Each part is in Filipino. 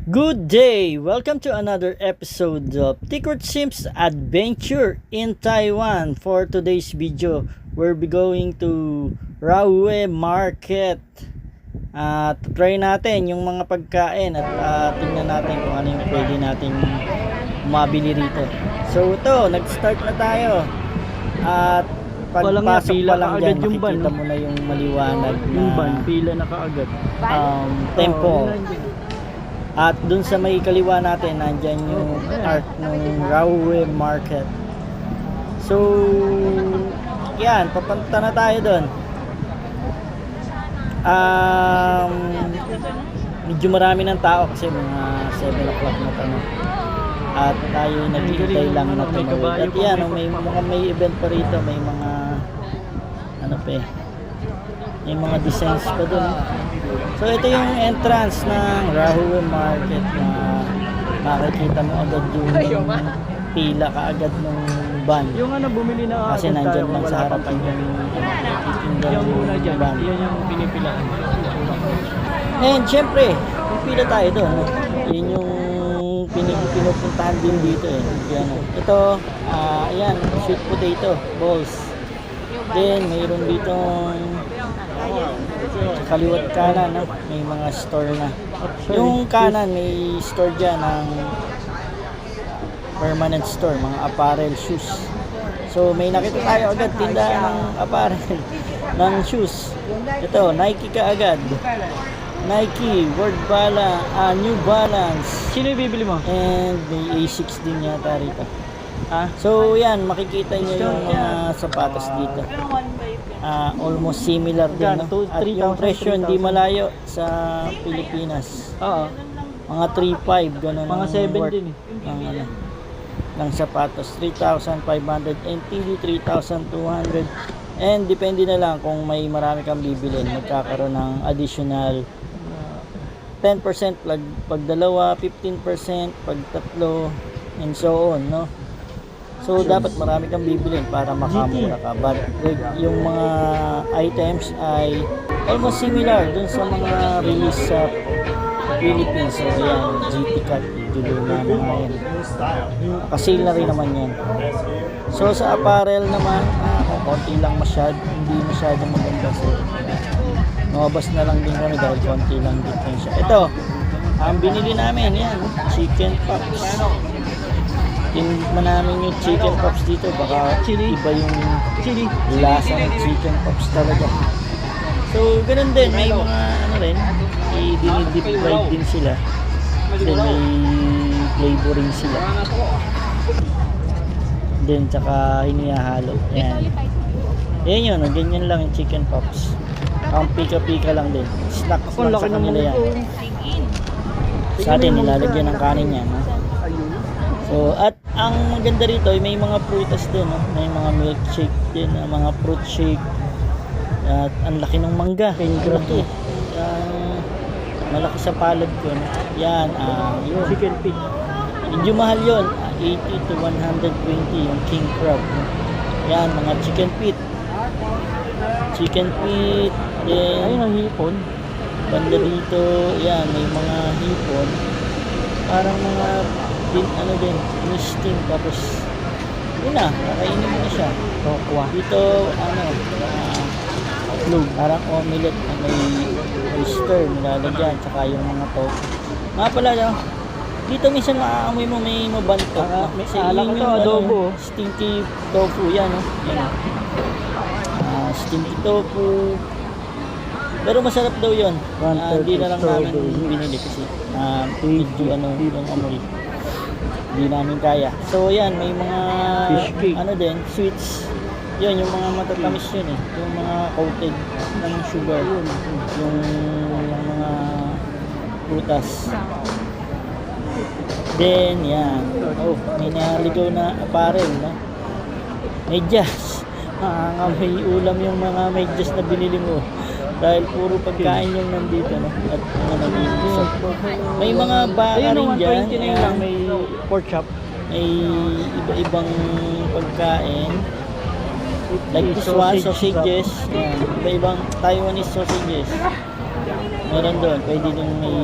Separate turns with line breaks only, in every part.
Good day! Welcome to another episode of Tickert Sims Adventure in Taiwan. For today's video, we'll be going to Raowe Market. At try natin yung mga pagkain at tingnan natin kung ano yung pwede natin mabili rito. So ito, nag-start na tayo. At pagpasok pa lang dyan, makikita mo na yung maliwanag na
pila na kaagad.
tempo. At dun sa may kaliwa natin, nandyan yung art ng Raowe Market. So, yan, papunta na tayo dun. Medyo marami ng tao kasi mga 7 o'clock na tanong. At tayo naghihintay lang na tumawid. At yan, may event pa rito, may mga may mga designs pa dun. So ito yung entrance ng Raowe Market na makikita mo agad yung pila kaagad ng van.
Yung bumili na
Kasi nandyan lang sa harapan yung titinda ng van.
Yan yung pinipilaan.
And syempre, pipila tayo doon. No? Yun yung pinupuntahan din dito eh. Yan, ito, ayan, sweet potato balls. Then mayroon dito kaliwat kanan, no? May mga store na. Yung kanan may store dyan ng permanent store, mga apparel, shoes. So may nakita tayo agad tindahan ng apparel ng shoes. Ito, Nike ka agad. Nike, New Balance.
Sino yung bibili mo?
And may A6 din yata rito. So yan, makikita nyo yung mga sapatos dito. Almost similar din, no? At yung presyo hindi malayo sa Pilipinas.
Oo.
Mga 3.5 ganun.
Mga 7 din eh.
Ng sapatos, 3,500 NTD, 3,200. And depende na lang kung may marami kang bibilin, magkakaroon ng additional 10% pag dalawa, 15% pag tatlo, and so on, no? So dapat marami kang bibilin para makamura ka. But yung mga items ay almost similar dun sa mga release sa Philippines. So yan, GT Cut, Duluna na yan. Kasi na rin naman yan. So sa apparel naman, konti lang hindi masyadong maganda. So lumabas na lang din kami dahil konti lang difference. Ito, ang binili namin, yan, chicken pops. Tingnan namin yung chicken pops dito, baka iba yung lasa ng chicken pops talaga. So ganun din, may mga rin, i-deep fried din sila. Then may flavoring sila. Then tsaka hinihalo. Yan. Yan yun, ganyan lang yung chicken pops. Ang pika-pika lang din. Snacks lang sa kanila yan. Sa atin, nilalagyan ng kanin yan. So, at ang maganda rito, may mga prutas din, no? May mga milkshake din, mga fruit shake. At ang laki ng mangga. Malaki. Malaki sa palad ko, no? Yan, yun.
Chicken feet.
Medyo mahal yun. 80 to 120 yung king crab, no? Yan, mga chicken feet. Chicken feet. Then,
ayun ang hipon.
Banda dito, yan, may mga hipon. Parang mga din, misting, tapos yun na, nakainin mo na siya.
Tokwa.
Dito, parang omelette na may oyster, nilalagyan, tsaka yung mga tofu. Nga pala, no? Dito minsan maaamoy mo may mabantok. Kasi yun yung
adobo.
Stinky tofu, yan, no? Yan. Stinky tofu. Pero masarap daw yun. Hindi na lang namin binili kasi medyo yung amoy. Hindi namin kaya. So yan, may mga din, sweets. Yun, yung mga matatamis yun eh. Yung mga coated ng sugar. Yung mga prutas. Then yan. Oh, may naligaw na apparel, no? Medyas. May ulam yung mga medyas na binili mo. Dahil puro pagkain yung nandito, no? At nandito. May mga baka rin dyan.
May pork chop.
May iba-ibang pagkain. Like this one, sausages. Iba-ibang Taiwanese sausages. Meron doon. Pwede din may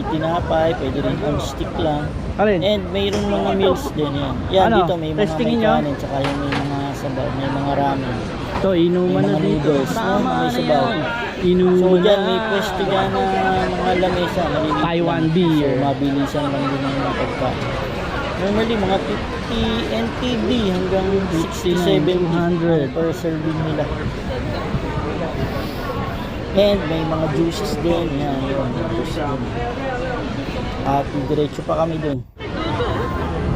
tinapay, pwede rin on stick lang.
Alin?
And mayroong mga meals din yan. Yan,
Ano?
dito may mga
Testingin
may
nyo?
kanin, tsaka yung may mga sabaw, may mga ramen.
Ito, inuman
May
na
mga
dito.
noodles, no? May sabaw.
Inuman
So dyan,
na.
may pwesto dyan na mga lamesa. maliliit
Taiwan
lang.
beer.
So mabilisan lang din ang mga pagkain. Normally, mga 50 NTD hanggang 60, 70 per serving nila. And may mga juices din. Yan, yun. May juice din. At diretso pa kami dun.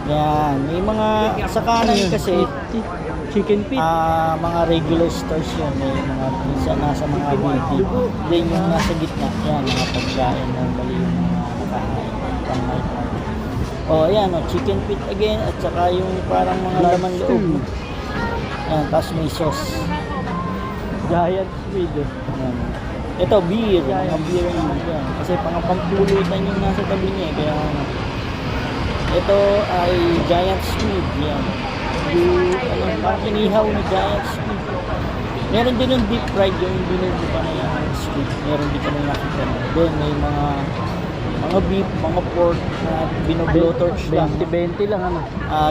Yan. May mga, sa kanan kasi,
Chicken feet.
mga regular stores yun. May mga minsan nasa mga beauty. Then yung nasa gitna, yan, mga pagkain. Normally yung mga nakahain. Pang-night market. Oh, ayan, oh, chicken feet again. At saka yung parang mga laman loob. Yan, tapos may sauce.
Giant squid.
Yan. Ito, beer. Mga beer naman yan. Kasi pampulutan yung nasa tabi niya. Kaya, ito ay giant squid. Yan. Yung, parang inihaw na giant squid. Meron din yung deep fried, yung binubo pa na yung squid. Meron din kami nakita na. Then, may mga beef, mga pork na binoblotorch lang.
20-20 lang ano.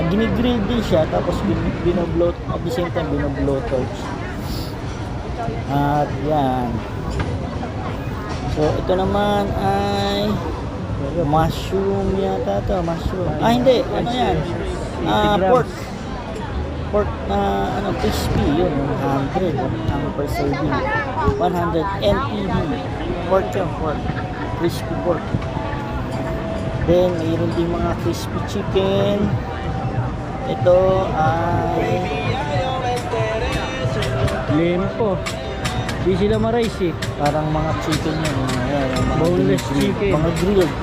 Ginigrill din siya, tapos binoblot, at the same time binoblotorch. At yan. So, ito naman ay mushroom yata to, mushroom. Hindi, ano yan? Pork. Pork na crispy, yun, 100 ang per serving. 100 NTD. Pork yun, pork. Crispy pork. Then, mayroon din mga crispy chicken. Ito ay
Lempo. Di sila ma-rice eh.
parang mga chicken yun. Ayan, yung mga
Boneless
grilled,
chicken.
mga grilled.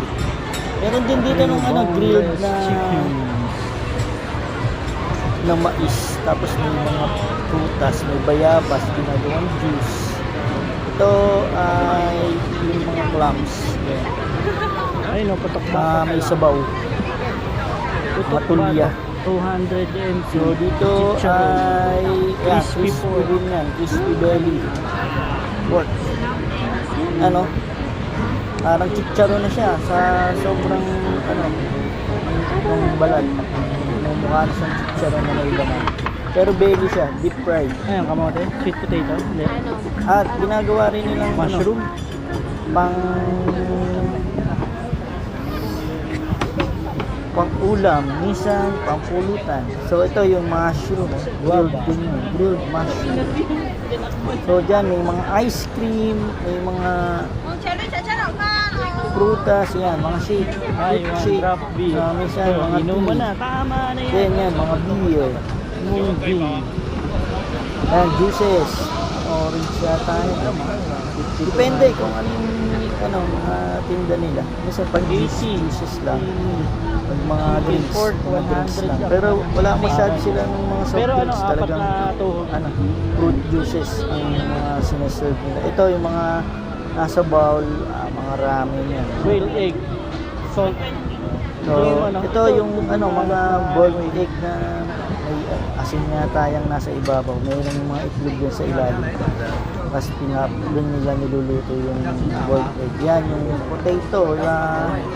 Meron din dito ng grilled na
chicken.
mais. Tapos may mga prutas, may bayabas, ginagawang juice. Ito ay yung mga clams. Ayan.
Ay no, patok-patok.
May sabaw. Matulya.
200 and
So dito ay
Crispy
crispy
pork.
din yan. Crispy belly pork. Ano? Parang chicharo na siya sa sobrang yung balat. Yung mukha na siyang chicharo na may laman. Pero belly siya, deep fried.
Ayan, kamote. Sweet potato. Hindi.
At ginagawa rin nilang
Mushroom.
pang ulam, minsan pang pulutan. So ito yung mushroom, grilled din yun, grilled mushroom. So dyan may mga ice cream, may mga prutas, yan, mga shake,
Ay,
fruit
mga
shake.
draft beer.
Minsan mga
Inuman
tea.
na. Tama na yan.
Then yan, mga beer, movie, yan, juices, orange yata yun. Depende kung anong mga tinda nila. Minsan pag juices lang. Pag mga drinks, mga drinks lang. Pero wala masyado sila ng mga soft
Pero
drinks.
apat
Talagang
na tuhog.
fruit juices ang mga sinaserve nila. Ito yung mga nasa bowl, mga ramen yan.
Quail egg. Salt.
So, ito yung mga boiled egg na may asin yata yung nasa ibabaw. Mayroong mga itlog yan sa ilalim. Tapos doon nila niluluto yung boiled egg. Yan yung potato na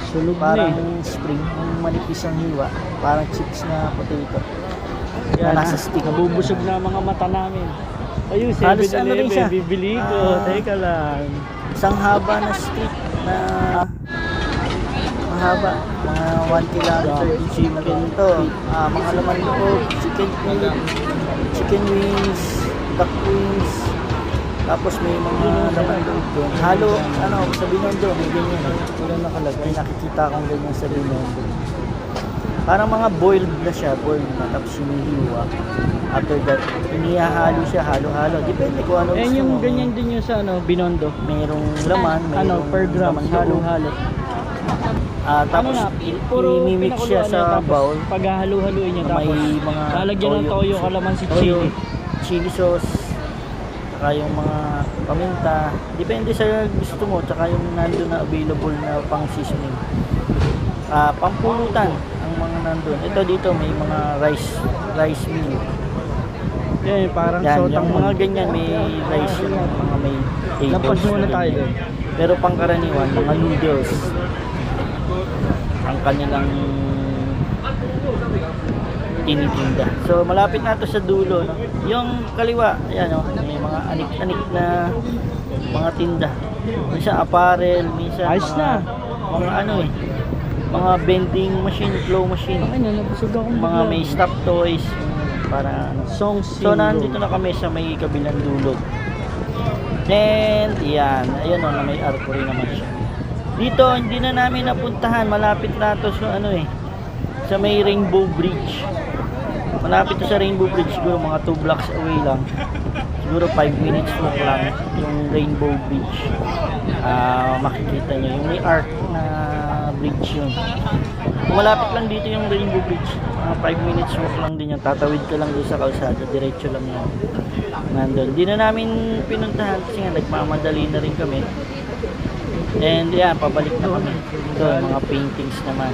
Sunog na
parang
eh.
spring, yung manipis ang hiwa. Parang chips na potato. Na nasa stick.
Nabubusog na ang mga mata namin. Ayun,
Halos ano rin siya.
7-Eleven. Bibili ko. Teka lang.
Isang haba na street na mahaba. Mga 1 kilometer chicken to. Mga laman loob, chicken feet, chicken wings, duck wings. Tapos may mga laman loob doon. Halo, sa Binondo, may ganyan. Wala nakalagay. Nakikita akong ganyan sa Binondo. Parang mga boiled na siya, boiled na. Tapos hinihiwa. After that, inihahalo siya, halo-halo. Depende kung ano gusto
Yung
mo.
ganyan din yung sa Binondo.
Merong laman, merong
Per gram.
laman loob.
Halo-halo.
Tapos imimix siya sa bowl.
Paghahalo-haluin niya
Na may
tapos
mga
lalagyan ng toyo, kalamansi,
toyo,
chili.
chili sauce, saka yung mga paminta. Depende sa gusto mo, saka yung nandun na available na pang seasoning. Pampulutan ang mga nandun. Ito dito may mga rice meal.
Yan, parang
Yan,
sotang
yung mga ganyan may rice, yung mga may table.
Lampas muna tayo doon.
Pero pangkaraniwan, mga noodles ang kanilang tinitinda. So malapit na to sa dulo, no? Yung kaliwa, ayan, no? May mga anik-anik na mga tinda. Minsan apparel, minsan
Ayos
mga,
na.
mga ano eh, mga vending machine, claw machine,
Ay na, nabusog ako.
mga may stop toys, para ano.
Song
So nandito na kami sa may kabilang dulo. And yan, ayun na may arco rin naman siya. Dito hindi na namin napuntahan, malapit na to sa ano eh, sa may Rainbow Bridge. Malapit to sa Rainbow Bridge, siguro mga 2 blocks away lang. Siguro 5 minutes walk lang yung Rainbow Bridge. Makikita nyo yung may arc na bridge yun. Kung malapit lang dito yung Rainbow Bridge, mga 5 minutes walk lang din yan. Tatawid ka lang doon sa kalsada, diretso lang yan. Nandun. Di na namin pinuntahan kasi nga nagmamadali na rin kami. And yan, pabalik na kami. Ito, mga paintings naman.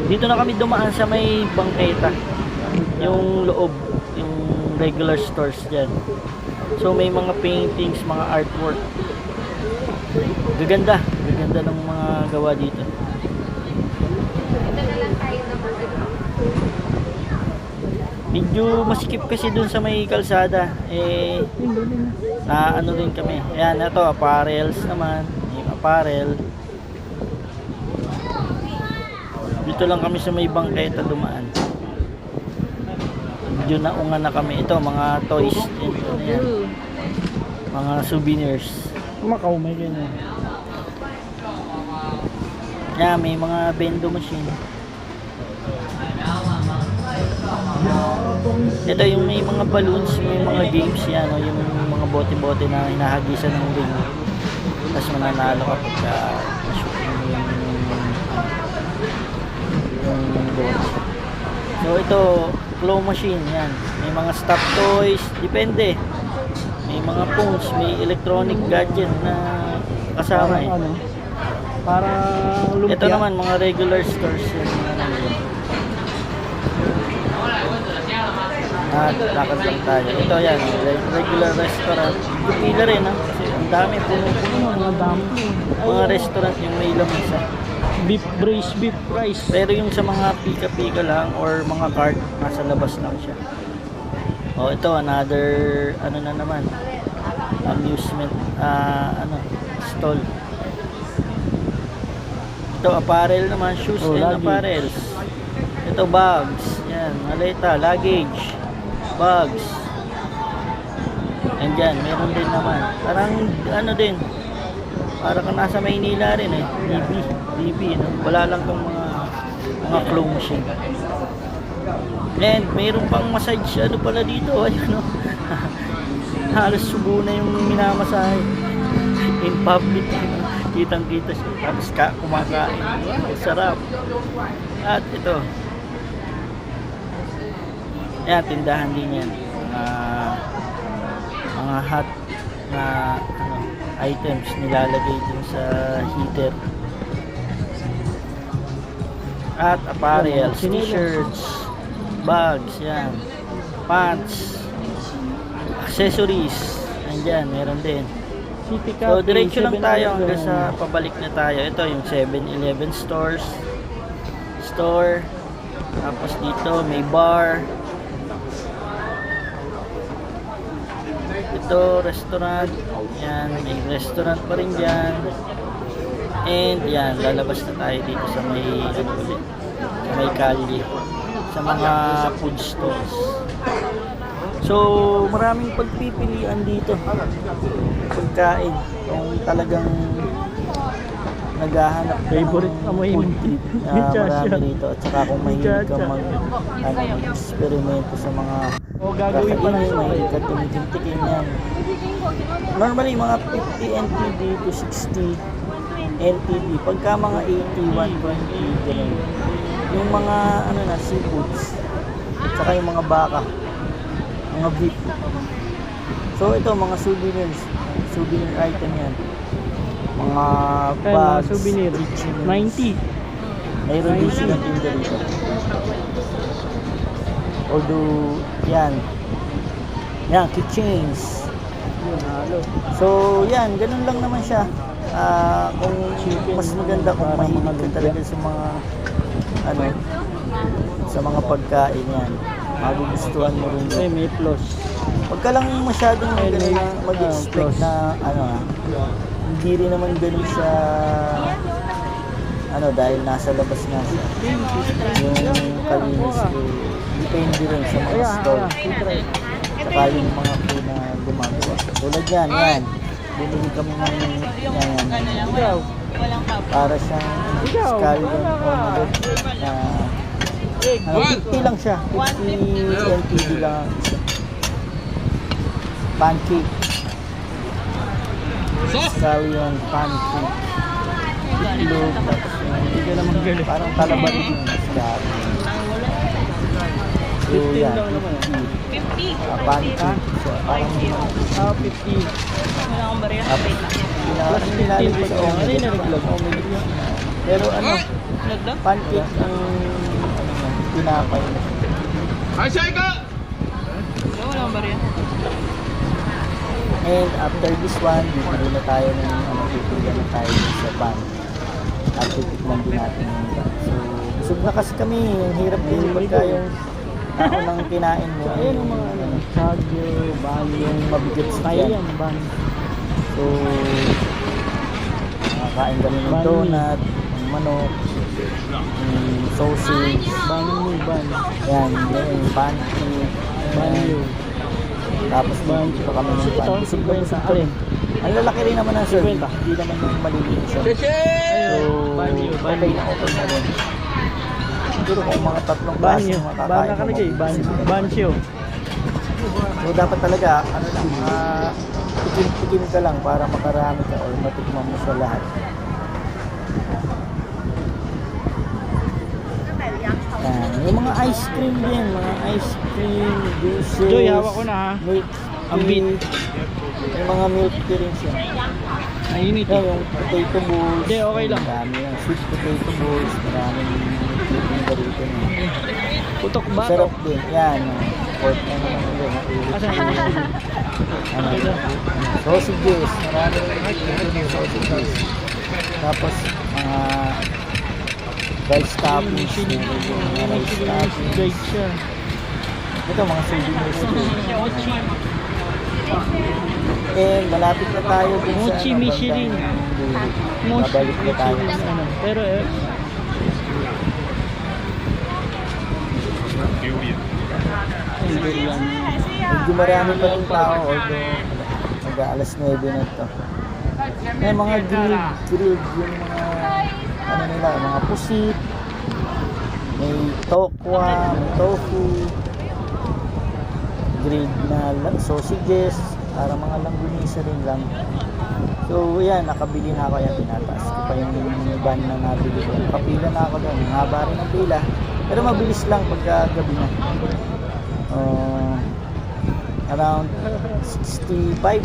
Dito na kami dumaan sa may bangketa. Yung loob, yung regular stores dyan. So may mga paintings, mga artwork. Gaganda ng mga gawa dito. Medyo masikip kasi dun sa may kalsada. Na ano rin kami. Ayan, ito, apparels naman. Yung apparel. Dito lang kami sa may bangketa dumaan. Medyo naungan na kami. Ito, mga toys. Ayan. Mga souvenirs.
Macau, may ganyan.
Yan, may mga bendo machine. Ito yung may mga balloons, may mga games yan, no? Yung mga bote-bote na hinahagisan ng ring. Tapos mananalo ka pagka shooting mo yung bote. So ito, claw machine yan. May mga stop toys, depende. May mga phones, may electronic gadget na kasama eh.
Ano? Para lumpia.
Ito naman mga regular stores yan. Lakad lang tayo. Ito yan, regular restaurant. Pila rin ha, kasi ang dami, puno-puno.
Mga dami.
Mga restaurant yung may lamesa.
Beef braised, beef rice.
Pero yung sa mga pika-pika lang or mga cart, nasa labas lang siya. Oh, ito another ano na naman, amusement stall. Ito apparel naman, shoes and
luggage.
apparels. Ito bags, yan, maleta, luggage, bags. And yan, meron din naman. Parang ano din, para ka nasa Maynila rin eh, BB, no? Wala lang tong mga claw machine. And mayroon pang massage ano pala dito, ayun no. Halos subo na yung minamasahe in public, no? Kitang-kita siya. Tapos kumakain. Wow, sarap. At ito. Ayan, tindahan din yan. Mga hot na items nilalagay din sa heater. At apparel, t-shirts, bags, yan, pants, accessories, andyan, meron din. So diretso lang tayo hanggang sa pabalik na tayo. Ito yung 7-Eleven store. Tapos dito may bar. Ito restaurant. Yan, may restaurant pa rin dyan. And yan, lalabas na tayo dito sa may sa may kalye, sa mga food stalls. So maraming pagpipilian dito pagkain kung talagang naghahanap ka
Favorite
ng
amoy
food
mo.
trip, marami dito. At saka kung mahilig ka mag-eksperimento sa mga
gagawin pa lang
mahilig ka tumitintikin yan. Normally mga 50 NTD to 60 NTD, pagka mga 80, 120 ganun. Yung mga ano na seafoods, saka yung mga baka, mga beef. So ito mga souvenir item yan. Mga bags,
souvenir.
kitchen,
90.
mayroon din silang tinda dito. Although yan keychains. So yan, ganun lang naman siya. Kung mas maganda kung
Para mga
mahilig ka
lumpia.
talaga sa mga ano, sa mga pagkain yan, magugustuhan mo rin
Ay,
yun.
may plus.
Huwag ka lang masyadong mag-expect
plus.
na hindi rin naman ganun sa dahil nasa labas nga siya. Yung kalinis depende rin sa mga store. Saka yung mga crew na gumagawa. Tulad yan. Bumili kami ng yan. Para siyang scallion omelette na 50 lang siya. 50 NTD lang ang isa. Pancake. Scallion pancake. Itlog, tapos
Hindi ka naman galing.
parang talaban yung scallion. So
15
yan,
lang naman.
50.
pancake. So, parang
50.
Wala akong bariya.
Plus 15
nilalagay
pa
sa
ito. Ano yung nalaglag?
omelette. Pero
Nagdag?
pancake ang tinapay na.
Wala akong bariya.
And after this one, bibili na tayo ng pipilian na tayo sa van. At titikman din natin yung van. So, busog na kasi kami. Ang hirap din pagka yung tao nang kinain mo.
Ayan ang mga sagyo, bali.
Yung mabigat sa
Kaya
tiyan.
yan, ban.
So, kain kami ng
Banh mi.
donut, ng manok, ng sausage,
Ban mo, ban.
yan, yung pancake,
Banyo.
tapos bumili pa kami ng
Ito,
pan. Busog na
50.
busog kami. Ang lalaki rin naman ang serving,
50.
hindi naman yung maliliit siya. So,
Banyo,
okay na rin. Siguro kung mga tatlong klase
Banyo.
yung
Ban
makakain
na kalagay. Bansyo.
So, dapat talaga, tikim-tikim ka lang para makarami ka or matikman mo sa lahat. Yan. Yung mga ice cream din, mga ice cream, juices,
Joy, hawak ko na, ha?
milk
Ang
tea,
beat.
yung mga milk tea rin siya.
Mainit
Yan,
eh.
yung potato balls.
Hindi, okay lang.
Dami yung sweet potato balls, maraming yung dito na.
Putok ba?
Sarap din. Yan, pork na naman yun.
Asan?
Sausages, maraming sausages. Tapos, mga rice toppings. Mga rice toppings.
Guide siya.
Ito, mga souvenirs din. And malapit na tayo dun sa
Mochi Michelin.
Babalik na tayo.
Ano, pero
Medyo marami pa rin tao, although mag-aalas 9 na ito. May mga grilled yung mga nila, mga pusit, may tokwa, may tofu, grilled na sausages, para mga langgunisa rin lang. So yan, nakabili na ako yan, tinataas ko pa yung van na nabili ko. Nakapila na ako doon, haba rin ang pila. Pero mabilis lang pagka gabi na. Around 65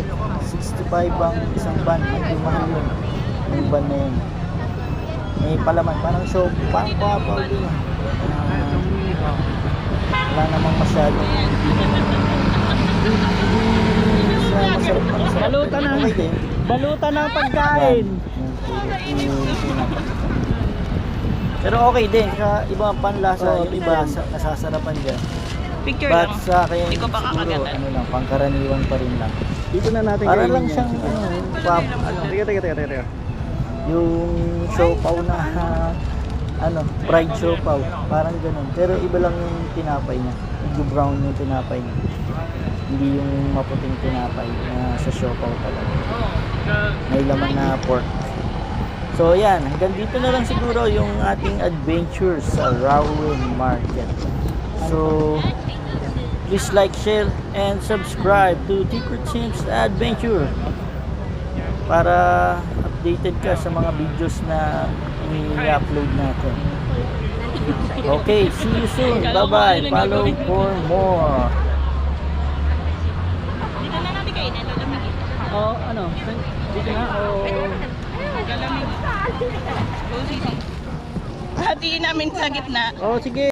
ang isang van. Medyo mahal yun. Yung van na yun. May palaman, parang show, parang papaw din. Wala namang masyadong masarap.
Balutan na.
Okay din.
Balutan ng pagkain.
Pero okay din, sa ibang panlasa,
Oo,
yung iba nasasarapan dyan.
Picture
But
lang.
sa akin,
Hindi ko pa
siguro,
kakagatan.
pangkaraniwan pa rin lang.
Dito na natin
Para
kainin
lang
yan.
siyang,
Teka.
yung siopaw na, fried siopaw, parang ganun. Pero iba lang yung tinapay niya, medyo brown yung tinapay niya. Hindi yung maputing tinapay na sa siopaw talaga. May laman na pork. So yan, hanggang dito na lang siguro yung ating adventures sa Rowan Market. So please like, share, and subscribe to Secret Sims Adventure para updated ka sa mga videos na i-upload natin. Okay, see you soon. Bye-bye. Follow for more.
Dito na natin kainin. Lalamigin.
O, ano? Dito na o...
Lalamigin. Hatiin namin sa gitna.
O, sige.